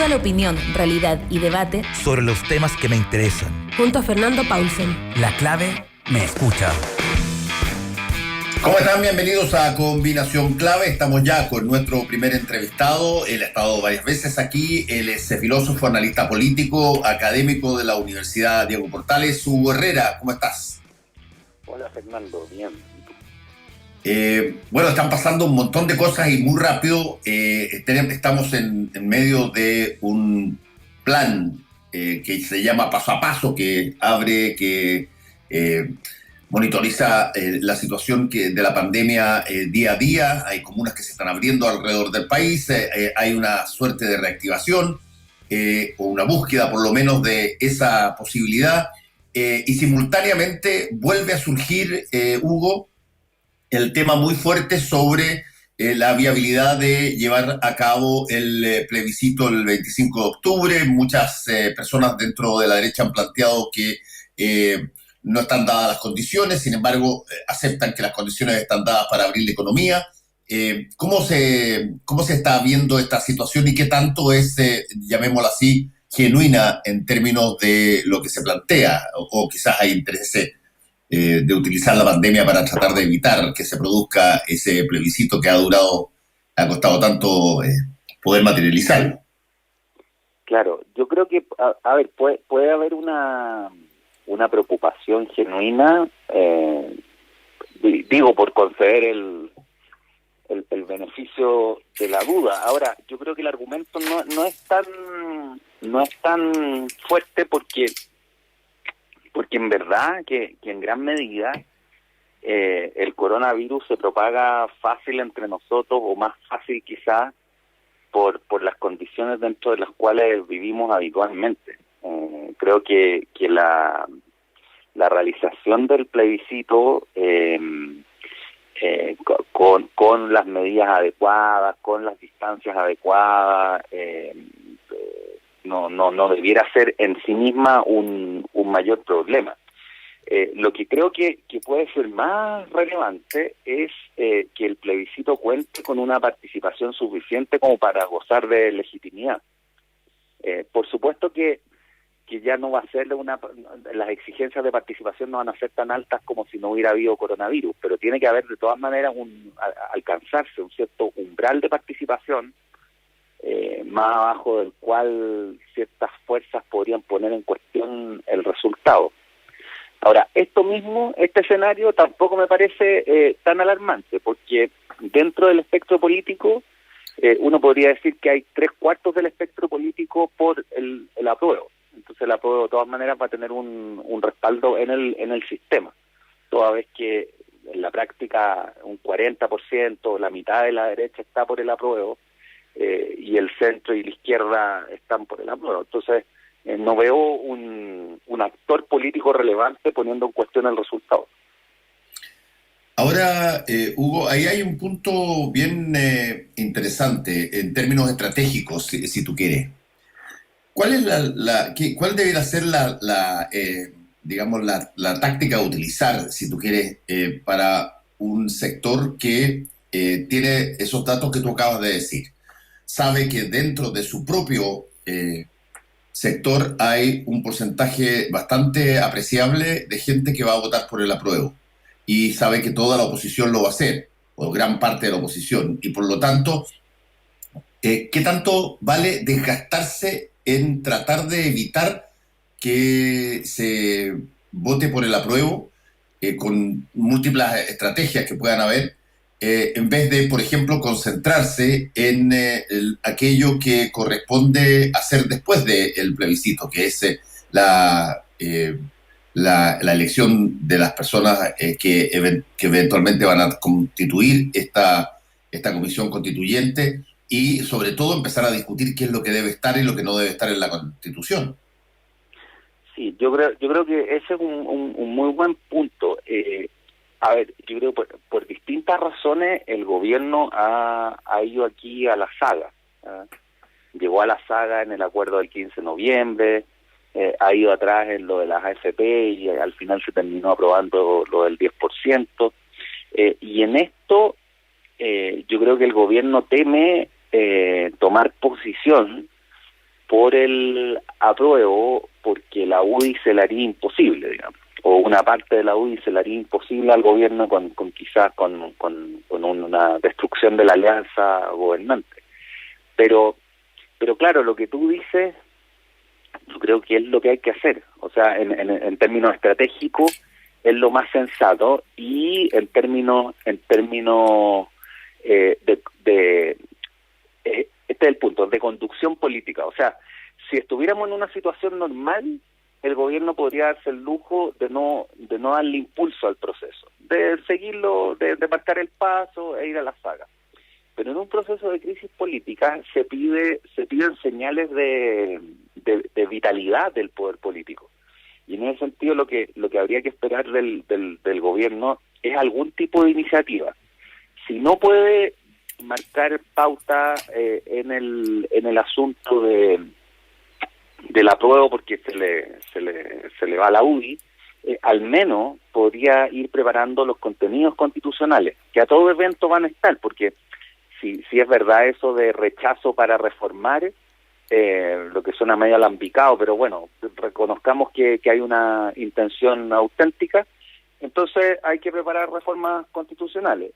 Toda la opinión, realidad y debate sobre los temas que me interesan. Junto a Fernando Paulsen. La clave me escucha. ¿Cómo están? Bienvenidos a Combinación Clave. Estamos ya con nuestro primer entrevistado. Él ha estado varias veces aquí. Él es filósofo, analista político, académico de la Universidad Diego Portales. Hugo Herrera, ¿cómo estás? Hola Fernando, bien. Bueno, están pasando un montón de cosas y muy rápido. Estamos en medio de un plan que se llama Paso a Paso, que monitoriza la situación de la pandemia día a día. Hay comunas que se están abriendo alrededor del país. Hay una suerte de reactivación o una búsqueda por lo menos de esa posibilidad. Y simultáneamente vuelve a surgir, Hugo, el tema muy fuerte sobre la viabilidad de llevar a cabo el plebiscito el 25 de octubre. Muchas personas dentro de la derecha han planteado que no están dadas las condiciones, sin embargo, aceptan que las condiciones están dadas para abrir la economía. ¿Cómo se está viendo esta situación y qué tanto es, llamémoslo así, genuina en términos de lo que se plantea? O quizás hay intereses de utilizar la pandemia para tratar de evitar que se produzca ese plebiscito que ha costado tanto poder materializarlo. Claro, yo creo que, a ver, puede haber una preocupación genuina, digo, por conceder el beneficio de la duda. Ahora, yo creo que el argumento no es tan fuerte porque en verdad que en gran medida el coronavirus se propaga fácil entre nosotros, o más fácil quizás por las condiciones dentro de las cuales vivimos habitualmente. Creo que la realización del plebiscito con las medidas adecuadas, con las distancias adecuadas, no debiera ser en sí misma un mayor problema. Lo que creo que puede ser más relevante es que el plebiscito cuente con una participación suficiente como para gozar de legitimidad. Por supuesto que ya no va a ser las exigencias de participación no van a ser tan altas como si no hubiera habido coronavirus, pero tiene que haber de todas maneras alcanzarse un cierto umbral de participación más abajo del cual ciertas fuerzas podrían poner en cuestión el resultado. Ahora, este escenario tampoco me parece tan alarmante, porque dentro del espectro político uno podría decir que hay 3/4 del espectro político por el apruebo. Entonces el apruebo de todas maneras va a tener un respaldo en el sistema, toda vez que en la práctica un 40%, la mitad de la derecha está por el apruebo, y el centro y la izquierda están por el apruebo. Entonces no veo un actor político relevante poniendo en cuestión el resultado. Ahora, Hugo, ahí hay un punto bien interesante en términos estratégicos, si tú quieres. ¿Cuál es cuál debería ser digamos, la táctica a utilizar, si tú quieres, para un sector que tiene esos datos que tú acabas de decir? Sabe que dentro de su propio sector hay un porcentaje bastante apreciable de gente que va a votar por el apruebo, y sabe que toda la oposición lo va a hacer, o gran parte de la oposición, y por lo tanto, ¿qué tanto vale desgastarse en tratar de evitar que se vote por el apruebo con múltiples estrategias que puedan haber, en vez de, por ejemplo, concentrarse en aquello que corresponde hacer después del plebiscito, que es la elección de las personas que eventualmente van a constituir esta comisión constituyente, y sobre todo empezar a discutir qué es lo que debe estar y lo que no debe estar en la Constitución. Sí, yo creo que ese es un muy buen punto. A ver, yo creo que por distintas razones el gobierno ha ido aquí a la saga. Llegó a la saga en el acuerdo del 15 de noviembre, ha ido atrás en lo de las AFP y al final se terminó aprobando lo del 10%. Y en esto yo creo que el gobierno teme tomar posición por el apruebo, porque la UDI se le haría imposible, digamos, o una parte de la UDI se le haría imposible al gobierno quizás con una destrucción de la alianza gobernante. Pero claro, lo que tú dices, yo creo que es lo que hay que hacer. O sea, en términos estratégicos es lo más sensato, y en términos este es el punto, de conducción política. O sea, si estuviéramos en una situación normal, el gobierno podría darse el lujo de no darle impulso al proceso, de seguirlo, de marcar el paso e ir a la saga. Pero en un proceso de crisis política se piden señales de vitalidad del poder político. Y en ese sentido lo que habría que esperar del gobierno es algún tipo de iniciativa. Si no puede marcar pauta en el asunto del apruebo, porque se le va a la UDI, al menos podría ir preparando los contenidos constitucionales, que a todo evento van a estar, porque si es verdad eso de rechazo para reformar, lo que suena medio alambicado, pero bueno, reconozcamos que hay una intención auténtica, entonces hay que preparar reformas constitucionales.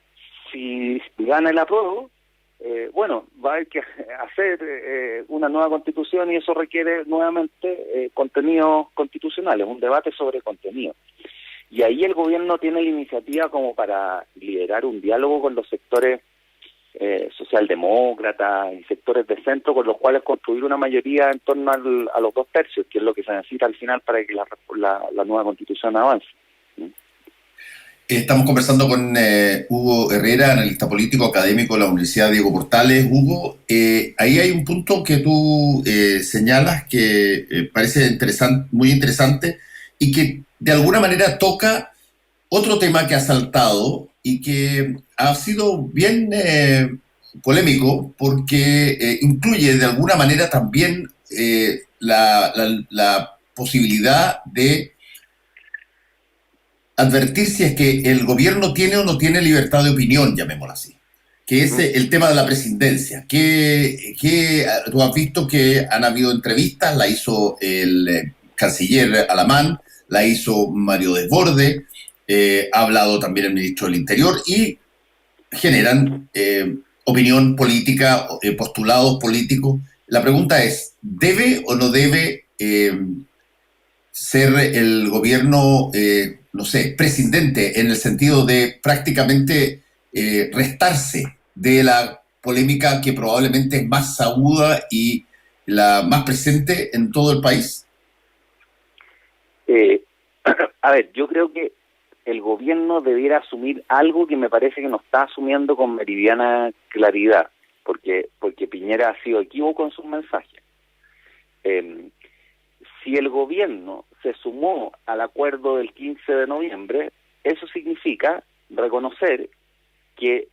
Si gana el apruebo, bueno, va a haber que hacer una nueva constitución, y eso requiere nuevamente contenidos constitucionales, un debate sobre contenido. Y ahí el gobierno tiene la iniciativa como para liderar un diálogo con los sectores socialdemócratas y sectores de centro, con los cuales construir una mayoría en torno a los 2/3, que es lo que se necesita al final para que la nueva constitución avance. Estamos conversando con Hugo Herrera, analista político, académico de la Universidad Diego Portales. Hugo, ahí hay un punto que tú señalas que parece muy interesante, y que de alguna manera toca otro tema que ha saltado y que ha sido bien polémico, porque incluye de alguna manera también la posibilidad de advertir si es que el gobierno tiene o no tiene libertad de opinión, llamémoslo así, que es el tema de la presidencia, que tú has visto que han habido entrevistas, la hizo el canciller Alamán, la hizo Mario Desbordes, ha hablado también el ministro del Interior, y generan opinión política, postulados políticos. La pregunta es, ¿debe o no debe ser el gobierno, no sé, prescindente, en el sentido de prácticamente restarse de la polémica que probablemente es más aguda y la más presente en todo el país? A ver, yo creo que el gobierno debiera asumir algo que me parece que no está asumiendo con meridiana claridad, porque Piñera ha sido equívoco en sus mensajes. Si el gobierno se sumó al acuerdo del 15 de noviembre, eso significa reconocer que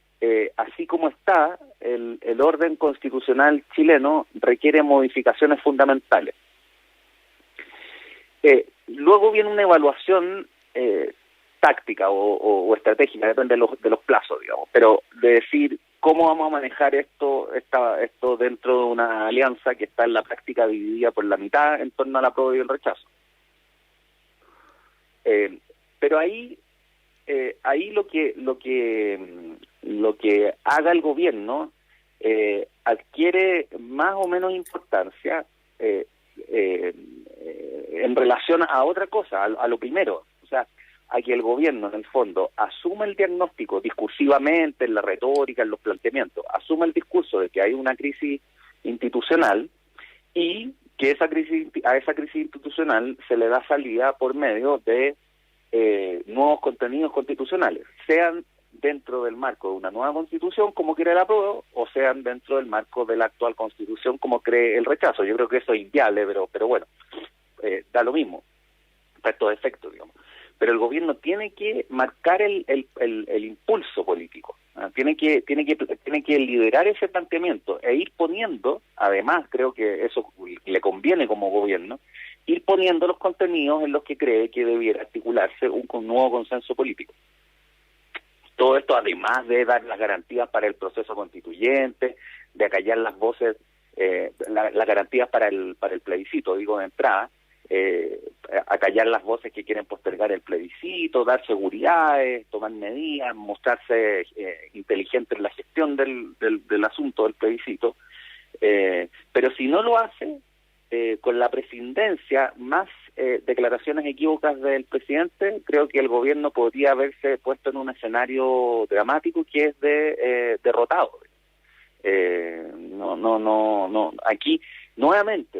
así como está, el orden constitucional chileno requiere modificaciones fundamentales. Luego viene una evaluación táctica o estratégica, depende de los plazos, digamos, pero de decir cómo vamos a manejar esto dentro de una alianza que está en la práctica dividida por la mitad en torno al apruebo y el rechazo. Pero ahí lo que haga el gobierno adquiere más o menos importancia en relación a otra cosa, a lo primero. O sea, a que el gobierno, en el fondo, asuma el diagnóstico discursivamente, en la retórica, en los planteamientos, asuma el discurso de que hay una crisis institucional, y que a esa crisis institucional se le da salida por medio de nuevos contenidos constitucionales, sean dentro del marco de una nueva constitución, como quiere el apruebo, o sean dentro del marco de la actual constitución, como cree el rechazo. Yo creo que eso es inviable, pero bueno, da lo mismo para estos efectos, digamos. Pero el gobierno tiene que marcar el impulso político, ¿no? Tiene que liderar ese planteamiento e ir poniendo, además creo que eso le conviene como gobierno, ir poniendo los contenidos en los que cree que debiera articularse un nuevo consenso político. Todo esto además de dar las garantías para el proceso constituyente, de acallar las voces las garantías para el plebiscito, digo de entrada, acallar las voces que quieren postergar el plebiscito, dar seguridades, tomar medidas, mostrarse inteligente en la gestión del asunto del plebiscito, pero si no lo hace, con la presidencia más declaraciones equívocas del presidente, creo que el gobierno podría haberse puesto en un escenario dramático que es de derrotado. No, aquí nuevamente,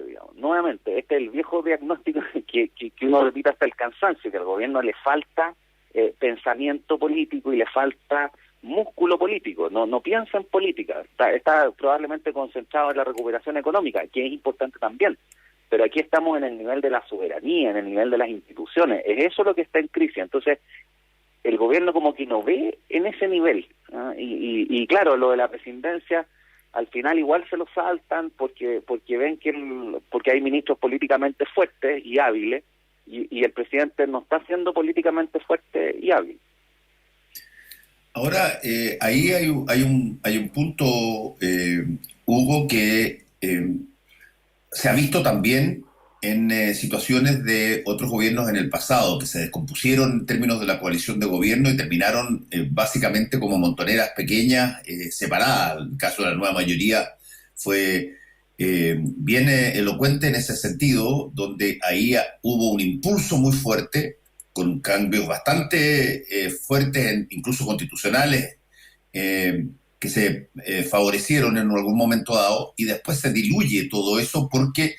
este es el viejo diagnóstico que uno repite hasta el cansancio, que al gobierno le falta pensamiento político y le falta músculo político, no piensa en política, está probablemente concentrado en la recuperación económica, que es importante también, pero aquí estamos en el nivel de la soberanía, en el nivel de las instituciones, es eso lo que está en crisis. Entonces el gobierno como que no ve en ese nivel, y claro, lo de la presidencia al final igual se lo saltan porque ven porque hay ministros políticamente fuertes y hábiles, y el presidente no está siendo políticamente fuerte y hábil. Ahora, ahí hay un punto, Hugo, que se ha visto también en situaciones de otros gobiernos en el pasado, que se descompusieron en términos de la coalición de gobierno y terminaron básicamente como montoneras pequeñas, separadas. El caso de la nueva mayoría fue bien elocuente en ese sentido, donde ahí hubo un impulso muy fuerte, con cambios bastante fuertes, incluso constitucionales, que se favorecieron en algún momento dado, y después se diluye todo eso porque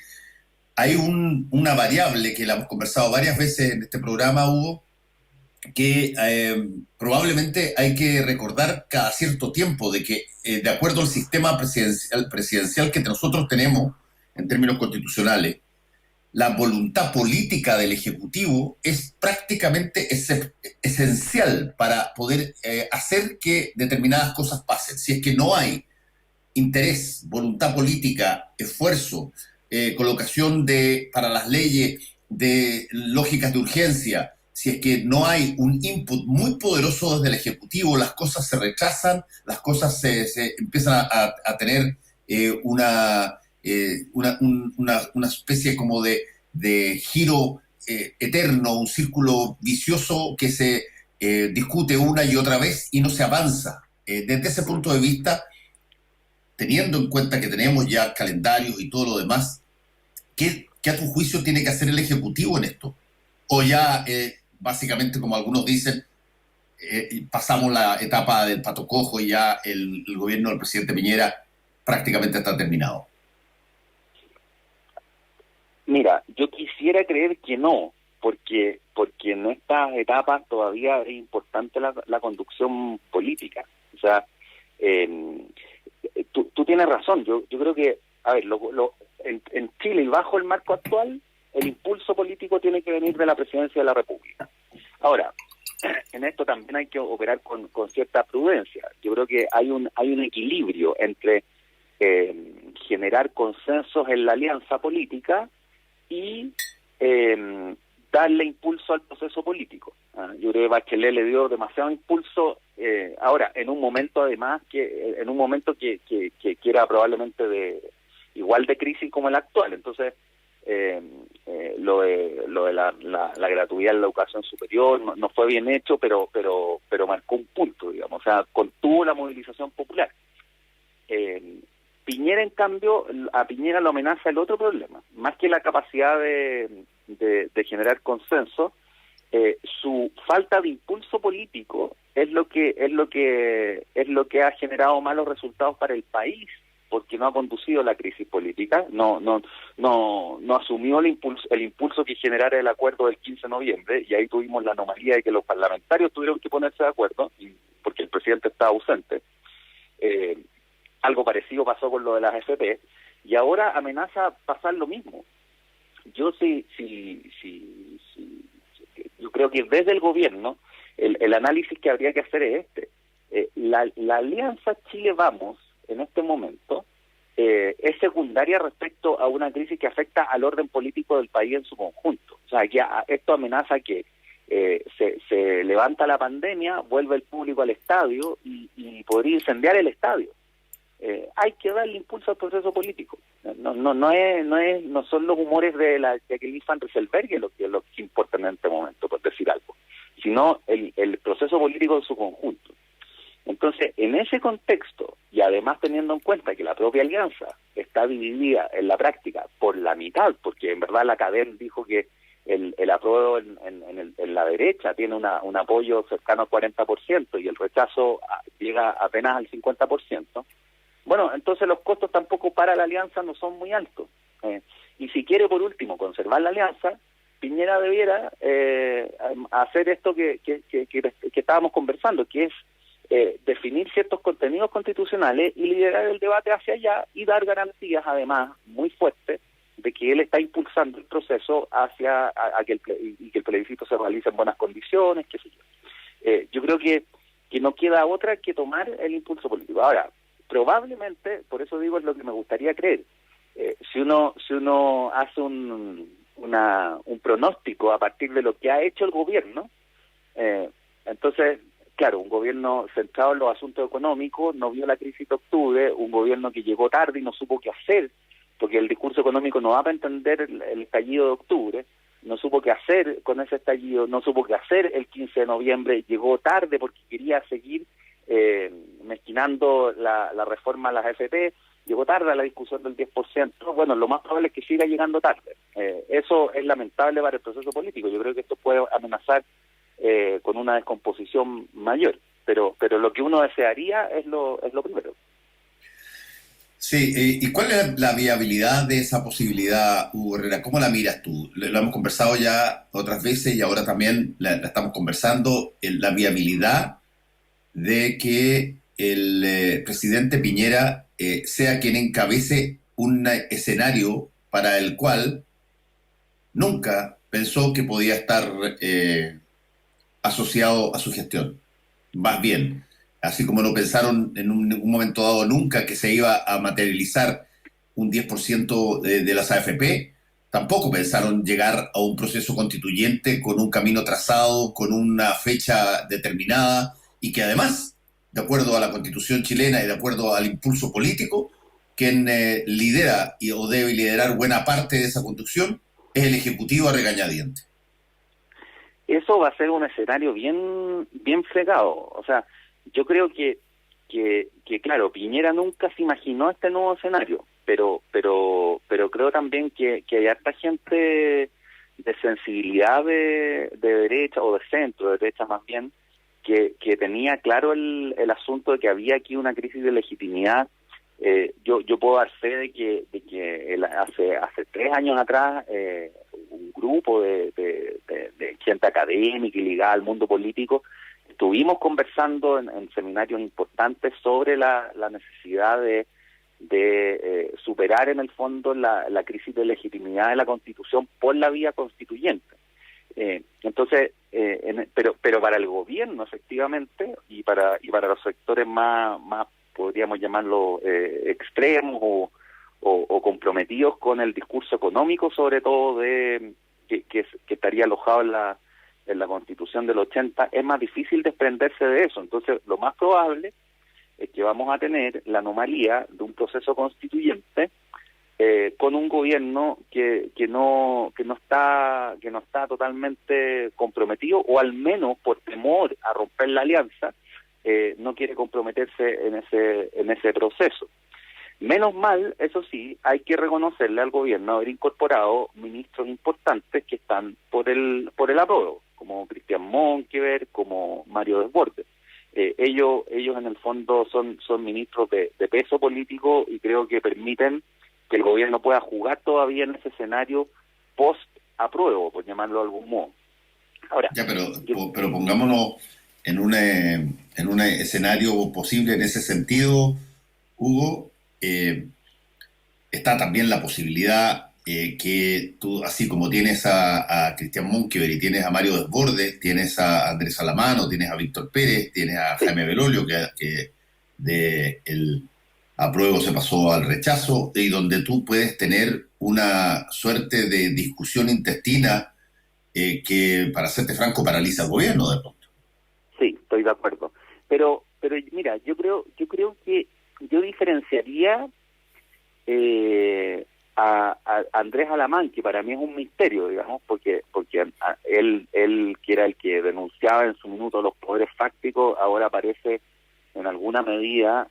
hay una variable que la hemos conversado varias veces en este programa, Hugo, que probablemente hay que recordar cada cierto tiempo, de que de acuerdo al sistema presidencial que nosotros tenemos en términos constitucionales, la voluntad política del Ejecutivo es prácticamente esencial para poder hacer que determinadas cosas pasen. Si es que no hay interés, voluntad política, esfuerzo, colocación para las leyes de lógicas de urgencia, si es que no hay un input muy poderoso desde el Ejecutivo, las cosas se rechazan, las cosas se empiezan a tener una especie como de giro eterno, un círculo vicioso que se discute una y otra vez y no se avanza. Desde ese punto de vista, teniendo en cuenta que tenemos ya calendarios y todo lo demás, ¿qué a tu juicio tiene que hacer el Ejecutivo en esto? O ya, básicamente, como algunos dicen, pasamos la etapa del pato cojo y ya el gobierno del presidente Piñera prácticamente está terminado. Mira, yo quisiera creer que no, porque en estas etapas todavía es importante la conducción política. O sea, tú tienes razón. Yo creo que, a ver, en Chile y bajo el marco actual, el impulso político tiene que venir de la Presidencia de la República. Ahora, en esto también hay que operar con cierta prudencia. Yo creo que hay un equilibrio entre generar consensos en la alianza política y darle impulso al proceso político. Yo creo que Bachelet le dio demasiado impulso ahora, en un momento además que era probablemente igual de crisis como el actual. Entonces lo de la gratuidad en la educación superior no fue bien hecho, pero marcó un punto, digamos, o sea, contuvo la movilización popular. Piñera, en cambio, a Piñera lo amenaza el otro problema, más que la capacidad de generar consenso, su falta de impulso político es lo que ha generado malos resultados para el país, porque no ha conducido la crisis política, no asumió el impulso que generara el acuerdo del 15 de noviembre, y ahí tuvimos la anomalía de que los parlamentarios tuvieron que ponerse de acuerdo, porque el presidente estaba ausente. Algo parecido pasó con lo de las AFP, y ahora amenaza pasar lo mismo. Yo yo creo que desde el gobierno el análisis que habría que hacer es este. La alianza Chile Vamos en este momento es secundaria respecto a una crisis que afecta al orden político del país en su conjunto. O sea, que esto amenaza que se levanta la pandemia, vuelve el público al estadio y podría incendiar el estadio. hay que darle impulso al proceso político. No son los humores de Jacqueline Van Rysselberghe lo que importan en este momento, por decir algo, sino el proceso político en su conjunto. Entonces, en ese contexto, y además teniendo en cuenta que la propia alianza está dividida en la práctica por la mitad, porque en verdad la CADEM dijo que el apruebo en la derecha tiene un apoyo cercano al 40% y el rechazo llega apenas al 50%. Bueno, entonces los costos tampoco para la alianza no son muy altos. Y si quiere, por último, conservar la alianza, Piñera debiera hacer esto que estábamos conversando, que es definir ciertos contenidos constitucionales y liderar el debate hacia allá y dar garantías, además, muy fuertes de que él está impulsando el proceso hacia que el plebiscito se realice en buenas condiciones, qué sé yo. Yo creo que no queda otra que tomar el impulso político. Ahora, probablemente, por eso digo, es lo que me gustaría creer, si uno hace un pronóstico a partir de lo que ha hecho el gobierno, entonces, claro, un gobierno centrado en los asuntos económicos, no vio la crisis de octubre, un gobierno que llegó tarde y no supo qué hacer, porque el discurso económico no va para entender el estallido de octubre, no supo qué hacer con ese estallido, no supo qué hacer el 15 de noviembre, llegó tarde porque quería seguir mezquinando la reforma a las AFP, llegó tarde a la discusión del 10%, bueno, lo más probable es que siga llegando tarde. Eso es lamentable para el proceso político, yo creo que esto puede amenazar con una descomposición mayor, pero lo que uno desearía es lo primero. Sí, ¿y cuál es la viabilidad de esa posibilidad, Hugo Herrera? ¿Cómo la miras tú? Lo hemos conversado ya otras veces y ahora también la estamos conversando, la viabilidad de que el presidente Piñera sea quien encabece un escenario para el cual nunca pensó que podía estar asociado a su gestión. Más bien, así como no pensaron en un momento dado nunca que se iba a materializar un 10% de las AFP, tampoco pensaron llegar a un proceso constituyente con un camino trazado, con una fecha determinada, y que además, de acuerdo a la Constitución chilena y de acuerdo al impulso político, quien lidera o debe liderar buena parte de esa conducción es el Ejecutivo a regañadientes. Eso va a ser un escenario bien fregado. O sea, yo creo que claro, Piñera nunca se imaginó este nuevo escenario, pero creo también que hay harta gente de sensibilidad de derecha o de centro, de derecha más bien, que tenía claro el asunto de que había aquí una crisis de legitimidad. Yo puedo dar fe de que hace 3 años atrás un grupo de gente académica y ligada al mundo político estuvimos conversando en seminarios importantes sobre la necesidad de superar en el fondo la crisis de legitimidad de la Constitución por la vía constituyente. Entonces, pero para el gobierno efectivamente y para los sectores más podríamos llamarlo extremos o comprometidos con el discurso económico, sobre todo que estaría alojado en la Constitución del 80, es más difícil desprenderse de eso. Entonces, lo más probable es que vamos a tener la anomalía de un proceso constituyente con un gobierno que no está totalmente comprometido, o al menos por temor a romper la alianza no quiere comprometerse en ese proceso. Menos mal, eso sí, hay que reconocerle al gobierno haber incorporado ministros importantes que están por el apruebo, como Cristian Monkever, como Mario Desbordes. Ellos en el fondo son ministros de peso político y creo que permiten que el gobierno pueda jugar todavía en ese escenario post-apruebo, por llamarlo de algún modo. Ahora, ya, pero pongámonos en un escenario posible en ese sentido, Hugo. Está también la posibilidad que tú, así como tienes a Cristian Monkever y tienes a Mario Desbordes, tienes a Andrés Salamano, tienes a Víctor Pérez, tienes a Jaime Belolio, que de el apruebo se pasó al rechazo, y donde tú puedes tener una suerte de discusión intestina que, para serte franco, paraliza al gobierno de pronto. Sí, estoy de acuerdo. Pero mira, yo creo que yo diferenciaría a Andrés Alamán, que para mí es un misterio, digamos, porque él que era el que denunciaba en su minuto los poderes fácticos, ahora aparece en alguna medida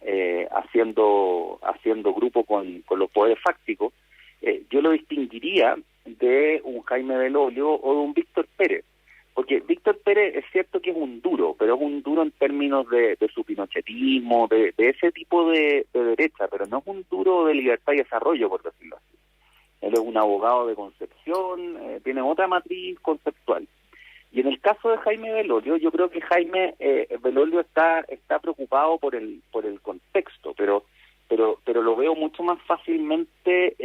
haciendo grupo con los poderes fácticos. Yo lo distinguiría de un Jaime Belolio o de un Víctor Pérez, porque Víctor Pérez es cierto que es un duro, pero es un duro en términos de su pinochetismo, de ese tipo de derecha, pero no es un duro de libertad y desarrollo, por decirlo así. Él es un abogado de Concepción, tiene otra matriz conceptual. Y en el caso de Jaime Belolio, yo creo que Jaime Belolio está preocupado por el contexto, pero lo veo mucho más fácilmente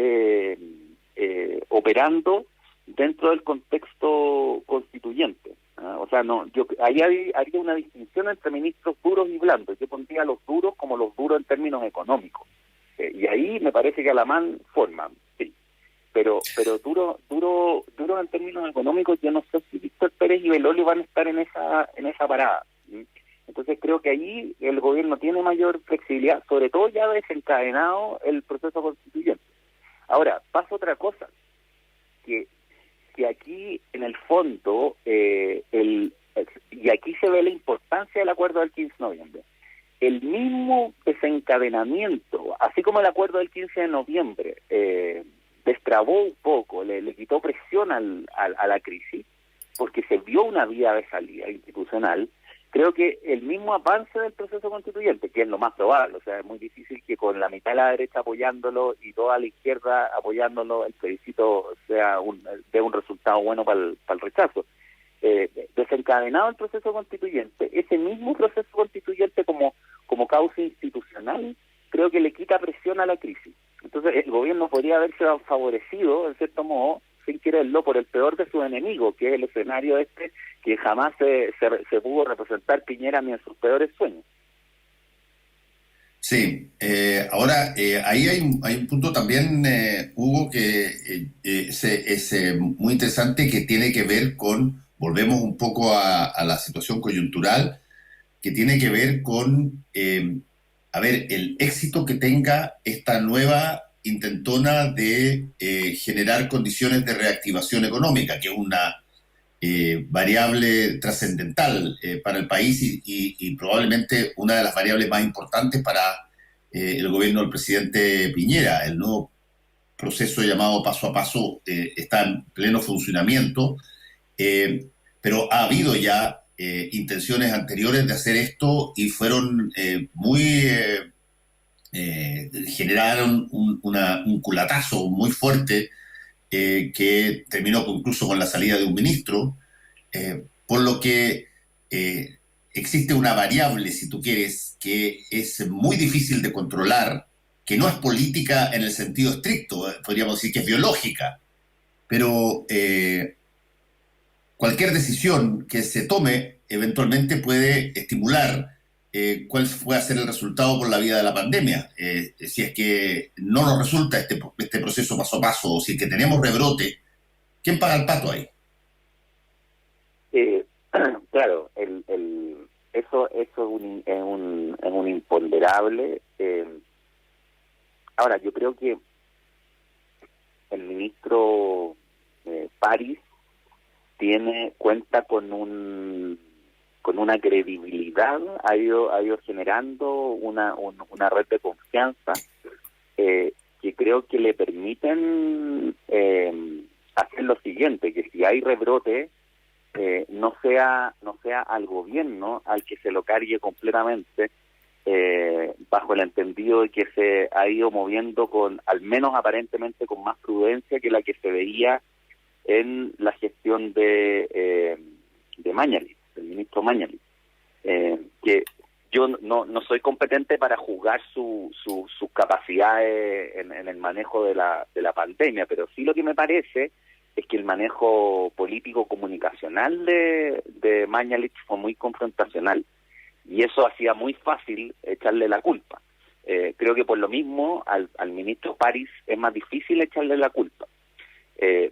operando dentro del contexto constituyente. O sea, no, yo ahí haría una distinción entre ministros duros y blandos. Yo pondría a los duros como los duros en términos económicos. Y ahí me parece que Alamán forma, sí. Pero duro en términos económicos, yo no sé si Víctor Pérez y Belolio van a estar en esa parada. Entonces creo que ahí el gobierno tiene mayor flexibilidad, sobre todo ya desencadenado el proceso constituyente. Ahora, pasa otra cosa, que aquí en el fondo, y aquí se ve la importancia del acuerdo del 15 de noviembre, el mismo desencadenamiento, así como el acuerdo del 15 de noviembre, destrabó un poco, le quitó presión a la crisis, porque se vio una vía de salida institucional. Creo que el mismo avance del proceso constituyente, que es lo más probable, o sea, es muy difícil que con la mitad de la derecha apoyándolo y toda la izquierda apoyándolo, el plebiscito dé un resultado bueno para el rechazo. Desencadenado el proceso constituyente, ese mismo proceso constituyente como causa institucional, creo que le quita presión a la crisis. Entonces el gobierno podría haberse favorecido, en cierto modo, sin quererlo, por el peor de sus enemigos, que es el escenario que jamás se pudo representar Piñera ni en sus peores sueños. Sí, ahora ahí hay un punto también, Hugo, que es muy interesante, que tiene que ver con, volvemos un poco a la situación coyuntural, que tiene que ver con, el éxito que tenga esta nueva intentona de generar condiciones de reactivación económica, que es una variable trascendental para el país y probablemente una de las variables más importantes para el gobierno del presidente Piñera. El nuevo proceso llamado paso a paso está en pleno funcionamiento, pero ha habido ya intenciones anteriores de hacer esto y fueron generaron un culatazo muy fuerte que terminó incluso con la salida de un ministro, por lo que existe una variable, si tú quieres, que es muy difícil de controlar, que no es política en el sentido estricto, podríamos decir que es biológica, pero cualquier decisión que se tome eventualmente puede estimular cuál puede ser el resultado por la vía de la pandemia. Si es que no nos resulta este proceso paso a paso, o si es que tenemos rebrote, ¿quién paga el pato ahí? Claro, eso es un imponderable. Ahora, yo creo que el ministro París cuenta con una credibilidad, ha ido generando una red de confianza que creo que le permiten hacer lo siguiente, que si hay rebrote, no sea al gobierno al que se lo cargue completamente, bajo el entendido de que se ha ido moviendo al menos aparentemente con más prudencia que la que se veía en la gestión de Mañalich, del ministro Mañalich, que yo no soy competente para juzgar sus capacidades en el manejo de la pandemia, pero sí lo que me parece es que el manejo político comunicacional de Mañalich fue muy confrontacional, y eso hacía muy fácil echarle la culpa. Creo que por lo mismo al ministro París es más difícil echarle la culpa.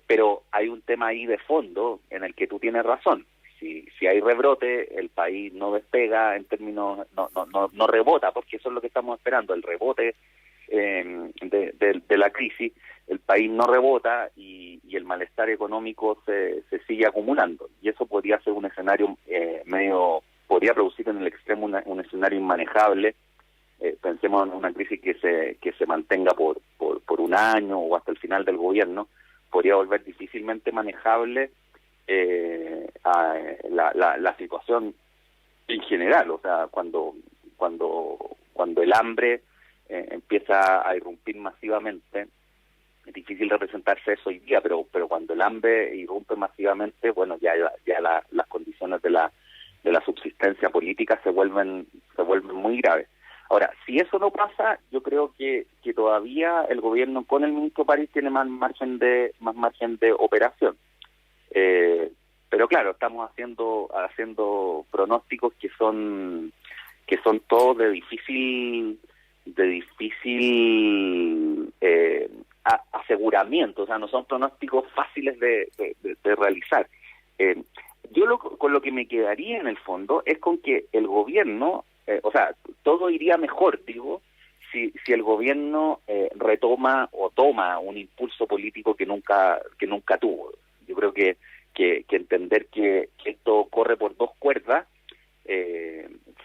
Pero hay un tema ahí de fondo en el que tú tienes razón. Si si hay rebrote, el país no despega en términos, no rebota, porque eso es lo que estamos esperando, el rebote de la crisis. El país no rebota y el malestar económico se sigue acumulando, y eso podría ser un escenario podría producir en el extremo un escenario inmanejable. Pensemos en una crisis que se mantenga por un año o hasta el final del gobierno. Podría volver difícilmente manejable la situación en general. O sea, cuando el hambre empieza a irrumpir masivamente, es difícil representarse eso hoy día, pero cuando el hambre irrumpe masivamente, bueno, ya las condiciones de la subsistencia política se vuelven muy graves. Ahora, si eso no pasa, yo creo que todavía el gobierno con el ministro París tiene más margen de operación. Pero claro, estamos haciendo pronósticos que son todos de difícil aseguramiento, o sea, no son pronósticos fáciles de realizar. Con lo que me quedaría en el fondo es con que el gobierno, o sea, todo iría mejor, digo, si el gobierno retoma o toma un impulso político que nunca tuvo. Yo creo que entender que esto corre por dos cuerdas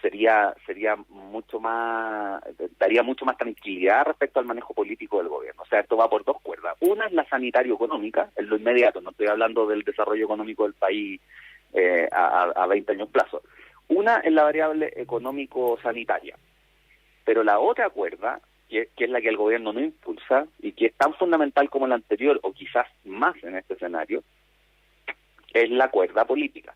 sería mucho más, daría mucho más tranquilidad respecto al manejo político del gobierno. O sea, esto va por dos cuerdas. Una es la sanitario-económica, en lo inmediato, no estoy hablando del desarrollo económico del país a 20 años plazo. Una es la variable económico-sanitaria, pero la otra cuerda, que es la que el gobierno no impulsa y que es tan fundamental como la anterior, o quizás más en este escenario, es la cuerda política.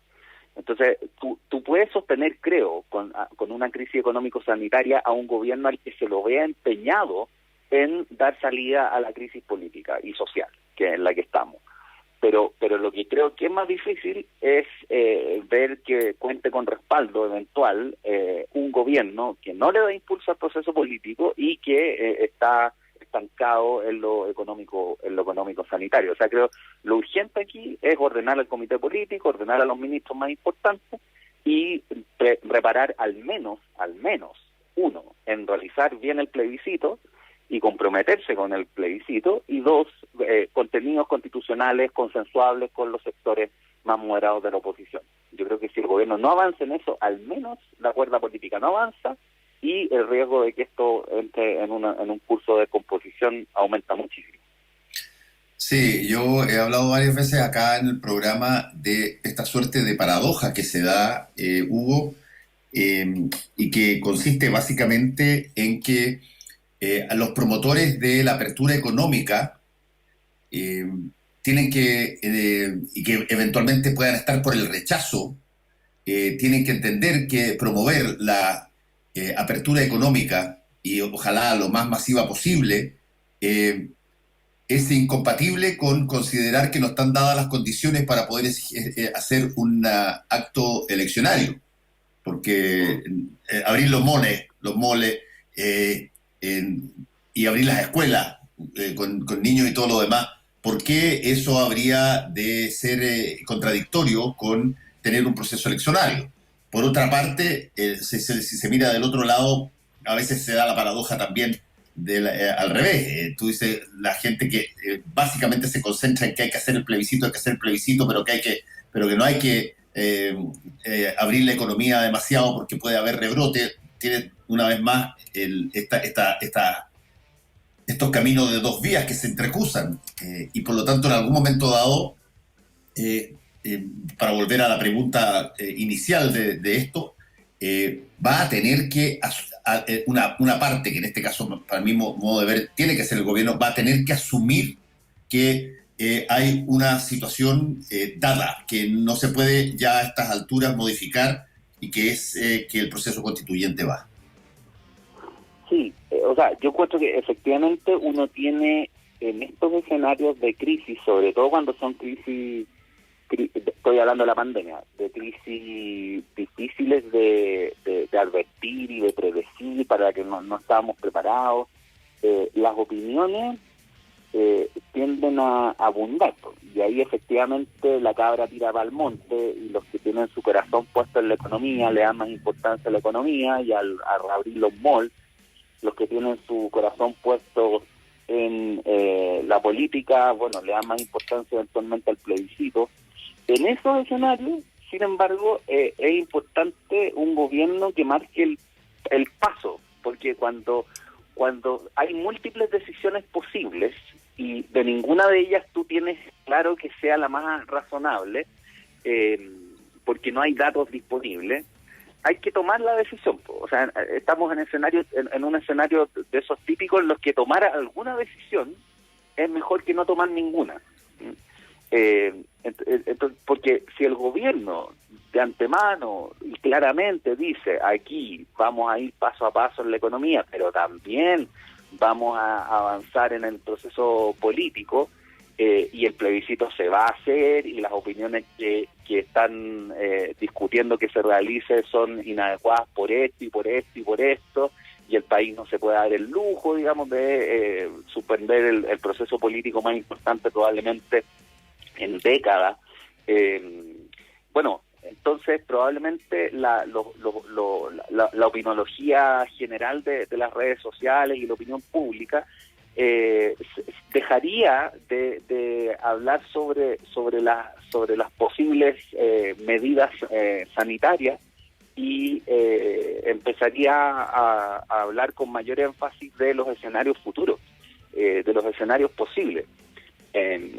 Entonces, tú puedes sostener, creo, con una crisis económico-sanitaria a un gobierno al que se lo vea empeñado en dar salida a la crisis política y social, que es en la que estamos. Pero lo que creo que es más difícil es ver que cuente con respaldo eventual un gobierno que no le da impulso al proceso político y que está estancado en lo económico sanitario. O sea, creo lo urgente aquí es ordenar al comité político, ordenar a los ministros más importantes y reparar al menos uno, en realizar bien el plebiscito y comprometerse con el plebiscito, y dos, contenidos constitucionales consensuables con los sectores más moderados de la oposición. Yo creo que si el gobierno no avanza en eso, al menos la cuerda política no avanza, y el riesgo de que esto entre en un curso de composición aumenta muchísimo. Sí, yo he hablado varias veces acá en el programa de esta suerte de paradoja que se da, Hugo, y que consiste básicamente en que a los promotores de la apertura económica tienen que, y que eventualmente puedan estar por el rechazo, tienen que entender que promover la apertura económica, y ojalá lo más masiva posible, es incompatible con considerar que no están dadas las condiciones para poder hacer un acto eleccionario, porque abrir los moles y abrir las escuelas con niños y todo lo demás, ¿por qué eso habría de ser contradictorio con tener un proceso eleccionario? Por otra parte, si se mira del otro lado, a veces se da la paradoja también al revés. Tú dices, la gente que básicamente se concentra en que hay que hacer el plebiscito, pero que no hay que abrir la economía demasiado porque puede haber rebrote. Tiene una vez más estos caminos de dos vías que se entrecusan, y por lo tanto en algún momento dado, para volver a la pregunta inicial de esto, va a tener que una parte, que en este caso para mi modo de ver tiene que ser el gobierno, va a tener que asumir que hay una situación dada, que no se puede ya a estas alturas modificar, y que es que el proceso constituyente va. Sí, o sea, yo encuentro que efectivamente uno tiene en estos escenarios de crisis, sobre todo cuando son crisis, estoy hablando de la pandemia, de crisis difíciles de advertir y de predecir, para que no estábamos preparados, las opiniones tienden a abundar. Y ahí efectivamente la cabra tira para el monte y los que tienen su corazón puesto en la economía le dan más importancia a la economía y al abrir los malls, los que tienen su corazón puesto en la política, bueno, le dan más importancia eventualmente al plebiscito. En esos escenarios, sin embargo, es importante un gobierno que marque el paso, porque cuando hay múltiples decisiones posibles y de ninguna de ellas tú tienes claro que sea la más razonable, porque no hay datos disponibles, hay que tomar la decisión. O sea, estamos en un escenario de esos típicos en los que tomar alguna decisión es mejor que no tomar ninguna. Entonces, porque si el gobierno de antemano y claramente dice aquí vamos a ir paso a paso en la economía, pero también vamos a avanzar en el proceso político, y el plebiscito se va a hacer y las opiniones que están discutiendo que se realice son inadecuadas por esto y por esto y por esto, y el país no se puede dar el lujo, digamos, de suspender el proceso político más importante probablemente en décadas. Bueno, entonces probablemente la opinología general de las redes sociales y la opinión pública dejaría de hablar sobre las posibles medidas sanitarias y empezaría a hablar con mayor énfasis de los escenarios futuros, de los escenarios posibles.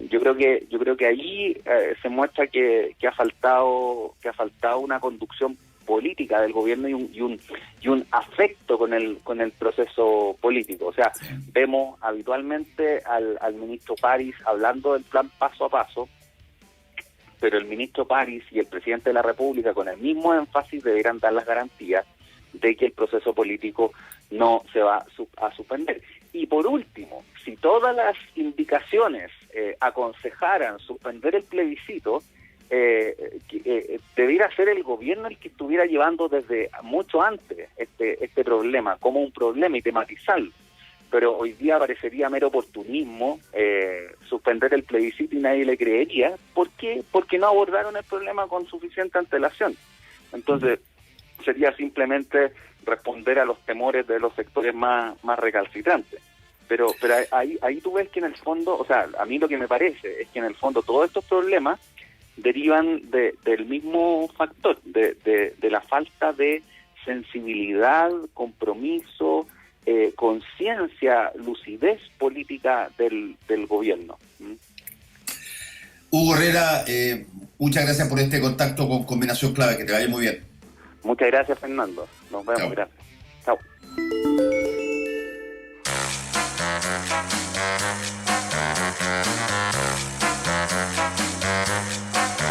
Yo creo que ahí se muestra que ha faltado una conducción política del gobierno y un afecto con el proceso político. O sea, vemos habitualmente al ministro París hablando del plan paso a paso, pero el ministro París y el presidente de la República con el mismo énfasis deberán dar las garantías de que el proceso político no se va a suspender. Y por último, si todas las indicaciones aconsejaran suspender el plebiscito, debiera ser el gobierno el que estuviera llevando desde mucho antes este problema como un problema y tematizarlo. Pero hoy día parecería mero oportunismo suspender el plebiscito y nadie le creería. ¿Por qué? Porque no abordaron el problema con suficiente antelación. Entonces, sería simplemente responder a los temores de los sectores más recalcitrantes. Pero ahí tú ves que en el fondo, o sea, a mí lo que me parece es que en el fondo todos estos problemas derivan del mismo factor, de la falta de sensibilidad, compromiso, conciencia, lucidez política del gobierno. Hugo Herrera, muchas gracias por este contacto con Combinación Clave, que te vaya muy bien. Muchas gracias, Fernando. Nos vemos. Chao. Gracias. Chao.